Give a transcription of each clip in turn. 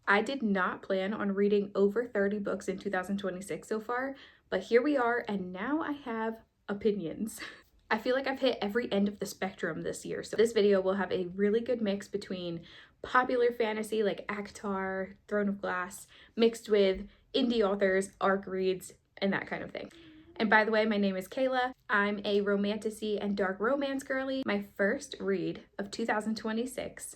I did not plan on reading over 30 books in 2026 so far, but here we are, and now I have opinions. I feel like I've hit every end of the spectrum this year, so this video will have a really good mix between popular fantasy like ACOTAR, Throne of Glass, mixed with indie authors, ARC reads, and that kind of thing. And by the way, my name is Kayla. I'm a romantasy and dark romance girly. My first read of 2026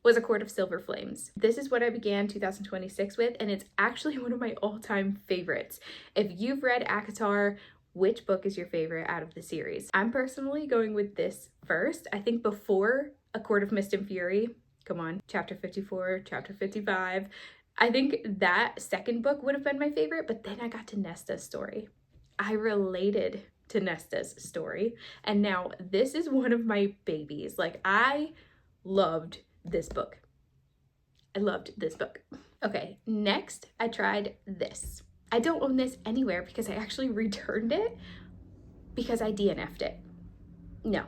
was A Court of Silver Flames. This is what I began 2026 with, and it's actually one of my all-time favorites. If you've read ACOTAR, which book is your favorite out of the series? I'm personally going with this first. I think before A Court of Mist and Fury, come on, chapter 54, chapter 55, I think that second book would have been my favorite, but then I got to Nesta's story. I related to Nesta's story, and now this is one of my babies. Like, I loved this book. I loved this book. Okay, next I tried this. I don't own this anywhere because I actually returned it because I DNF'd it. No.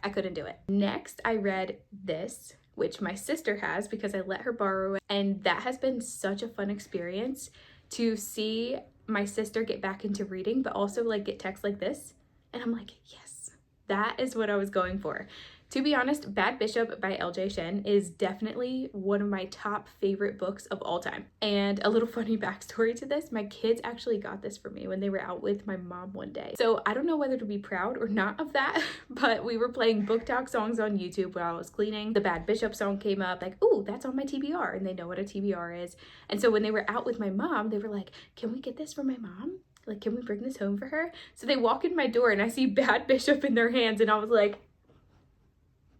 I couldn't do it. Next, I read this, which my sister has because I let her borrow it. And that has been such a fun experience to see my sister get back into reading, but also like get texts like this. And I'm like, yes, that is what I was going for. To be honest, Bad Bishop by LJ Shen is definitely one of my top favorite books of all time. And a little funny backstory to this, my kids actually got this for me when they were out with my mom one day. So I don't know whether to be proud or not of that, but we were playing book talk songs on YouTube while I was cleaning. The Bad Bishop song came up, like, ooh, that's on my TBR, and they know what a TBR is. And so when they were out with my mom, they were like, can we get this for my mom? Like, can we bring this home for her? So they walk in my door and I see Bad Bishop in their hands, and I was like,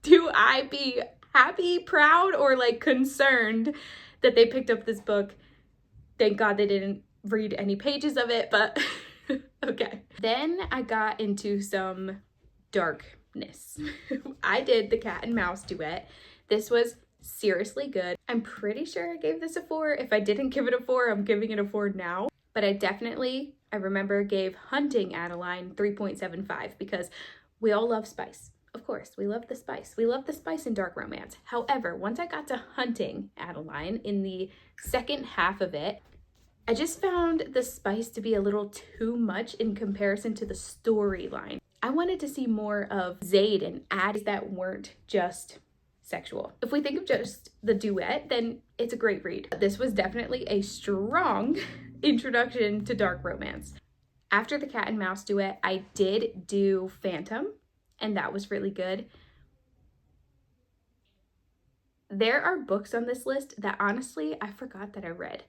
do I be happy, proud, or like concerned that they picked up this book? Thank God they didn't read any pages of it, but okay. Then I got into some darkness. I did the cat and mouse duet. This was seriously good. I'm pretty sure I gave this a 4. If I didn't give it a 4, I'm giving it a 4 now. But I remember gave Hunting Adeline 3.75 because we all love spice. Of course, we love the spice. We love the spice in dark romance. However, once I got to Hunting Adeline in the second half of it, I just found the spice to be a little too much in comparison to the storyline. I wanted to see more of Zaid and Addie that weren't just sexual. If we think of just the duet, then it's a great read. This was definitely a strong introduction to dark romance. After the cat and mouse duet, I did do Phantom, and that was really good. There are books on this list that honestly I forgot that I read.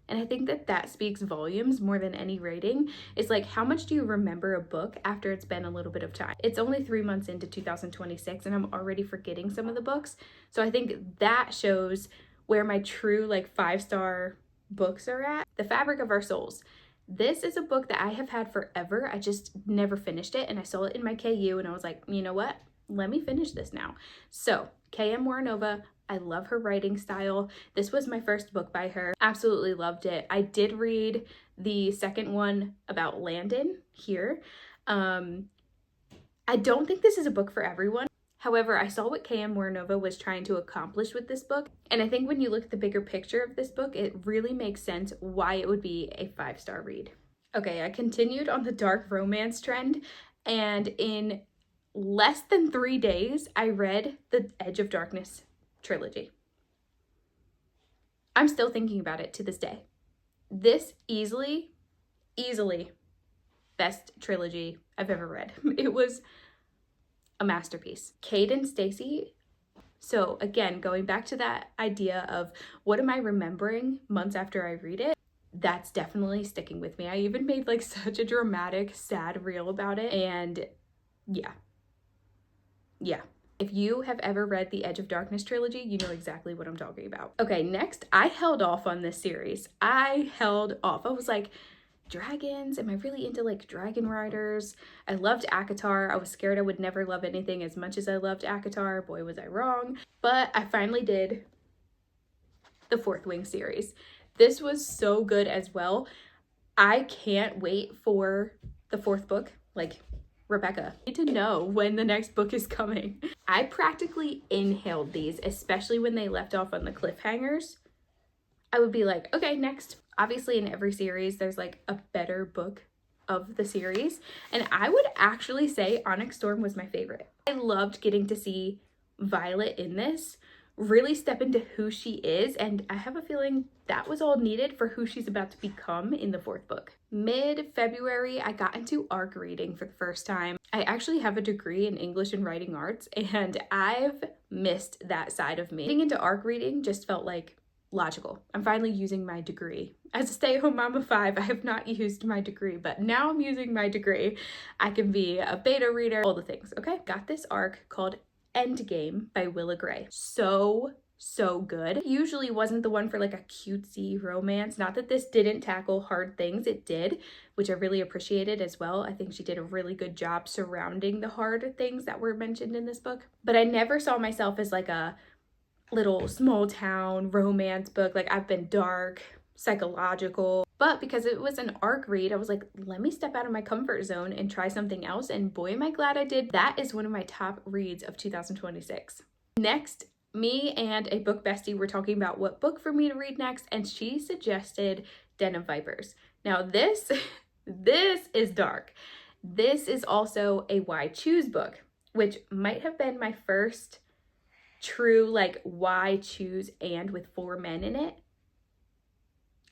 And I think that speaks volumes more than any rating. It's like, how much do you remember a book after it's been a little bit of time? It's only 3 months into 2026 and I'm already forgetting some of the books. So I think that shows where my true like 5-star books are at. The Fabric of Our Souls. This is a book that I have had forever. I just never finished it, and I saw it in my KU and I was like, you know what? Let me finish this now. So, K.M. Moranova, I love her writing style. This was my first book by her. Absolutely loved it. I did read the second one about Landon here. I don't think this is a book for everyone. However, I saw what K.M. Moranova was trying to accomplish with this book, and I think when you look at the bigger picture of this book, it really makes sense why it would be a 5-star read. Okay, I continued on the dark romance trend, and in less than 3 days, I read the Edge of Darkness trilogy. I'm still thinking about it to this day. This easily best trilogy I've ever read. It was a masterpiece. Cade and Stacy. So again, going back to that idea of what am I remembering months after I read it, that's definitely sticking with me. I even made like such a dramatic, sad reel about it. And yeah. If you have ever read the Edge of Darkness trilogy, you know exactly what I'm talking about. Okay, next, I held off on this series. I was like, dragons? Am I really into like dragon riders? I loved ACOTAR. I was scared I would never love anything as much as I loved ACOTAR. Boy, was I wrong. But I finally did the Fourth Wing series. This was so good as well. I can't wait for the fourth book. Like, Rebecca, I need to know when the next book is coming. I practically inhaled these, especially when they left off on the cliffhangers. I would be like, okay, next. Obviously in every series, there's like a better book of the series. And I would actually say Onyx Storm was my favorite. I loved getting to see Violet in this, really step into who she is, and I have a feeling that was all needed for who she's about to become in the 4th book. Mid-February, I got into ARC reading for the first time. I actually have a degree in English and Writing Arts, and I've missed that side of me. Getting into ARC reading just felt like logical. I'm finally using my degree. As a stay-at-home mom of 5, I have not used my degree, but now I'm using my degree. I can be a beta reader, all the things, okay? Got this arc called Endgame by Willa Gray. So good. Usually wasn't the one for like a cutesy romance. Not that this didn't tackle hard things, it did, which I really appreciated as well. I think she did a really good job surrounding the hard things that were mentioned in this book. But I never saw myself as like a little small town romance book. Like, I've been dark, psychological, but because it was an ARC read, I was like, let me step out of my comfort zone and try something else, and boy am I glad I did. That is one of my top reads of 2026. Next, me and a book bestie were talking about what book for me to read next, and she suggested Den of Vipers. Now this is dark. This is also a Why Choose book, which might have been my first true like why choose and with 4 men in it.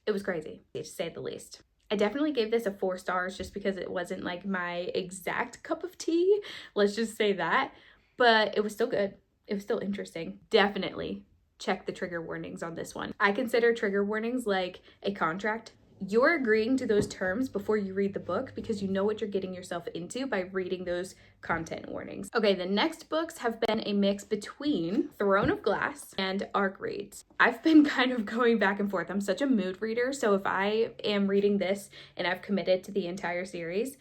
It was crazy, to say the least. I definitely gave this a 4 stars just because it wasn't like my exact cup of tea, let's just say that, but it was still good. It was still interesting. Definitely check the trigger warnings on this one. I consider trigger warnings like a contract. You're agreeing to those terms before you read the book because you know what you're getting yourself into by reading those content warnings. Okay, the next books have been a mix between Throne of Glass and ARC reads. I've been kind of going back and forth. I'm such a mood reader, so if I am reading this and I've committed to the entire series,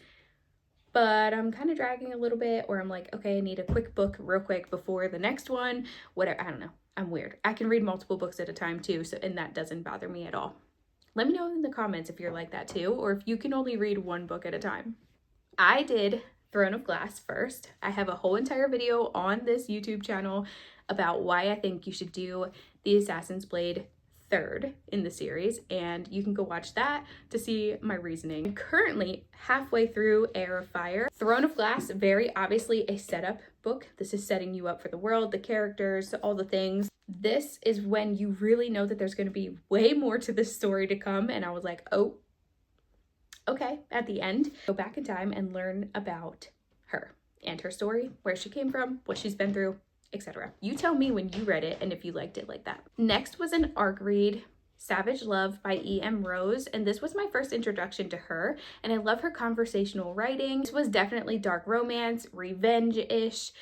but I'm kind of dragging a little bit, or I'm like, okay, I need a quick book real quick before the next one, whatever, I don't know. I'm weird. I can read multiple books at a time too, so and that doesn't bother me at all. Let me know in the comments if you're like that too, or if you can only read one book at a time. I did Throne of Glass first. I have a whole entire video on this YouTube channel about why I think you should do the Assassin's Blade 3rd in the series, and you can go watch that to see my reasoning. I'm currently halfway through Heir of Fire. Throne of Glass, very obviously a setup book. This is setting you up for the world, the characters, all the things. This is when you really know that there's going to be way more to this story to come, and I was like, oh, okay. At the end, go back in time and learn about her and her story, where she came from, what she's been through, etc. You tell me when you read it and if you liked it like that. Next was an ARC read, Savage Love by E.M. Rose, and this was my first introduction to her, and I love her conversational writing. This was definitely dark romance, revenge-ish,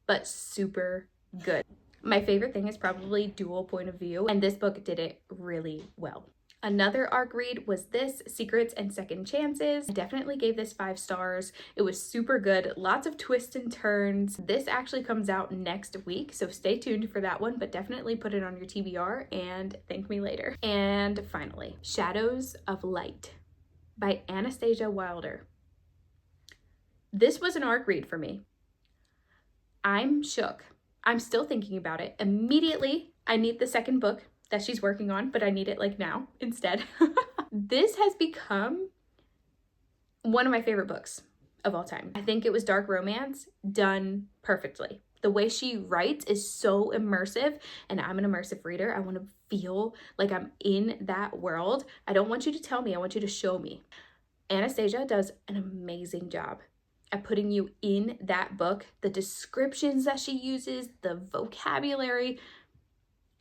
but super good. My favorite thing is probably dual point of view, and this book did it really well. Another ARC read was this, Secrets and Second Chances. I definitely gave this 5 stars. It was super good, lots of twists and turns. This actually comes out next week, so stay tuned for that one, but definitely put it on your TBR and thank me later. And finally, Shadows of Light by Anastasia Wilder. This was an ARC read for me. I'm shook. I'm still thinking about it. Immediately, I need the second book that she's working on, but I need it like now instead. This has become one of my favorite books of all time. I think it was dark romance done perfectly. The way she writes is so immersive, and I'm an immersive reader. I want to feel like I'm in that world. I don't want you to tell me, I want you to show me. Anastasia does an amazing job at putting you in that book. The descriptions that she uses, the vocabulary,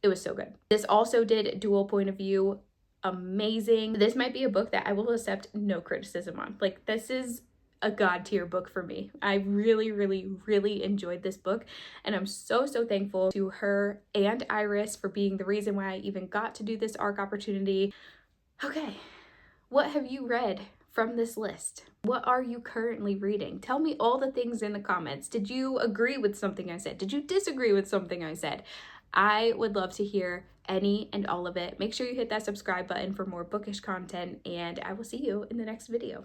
it was so good. This also did dual point of view, amazing. This might be a book that I will accept no criticism on. Like, this is a god tier book for me. I really enjoyed this book, and I'm so thankful to her and Iris for being the reason why I even got to do this ARC opportunity. Okay, what have you read from this list? What are you currently reading? Tell me all the things in the comments. Did you agree with something I said? Did you disagree with something I said? I would love to hear any and all of it. Make sure you hit that subscribe button for more bookish content, and I will see you in the next video.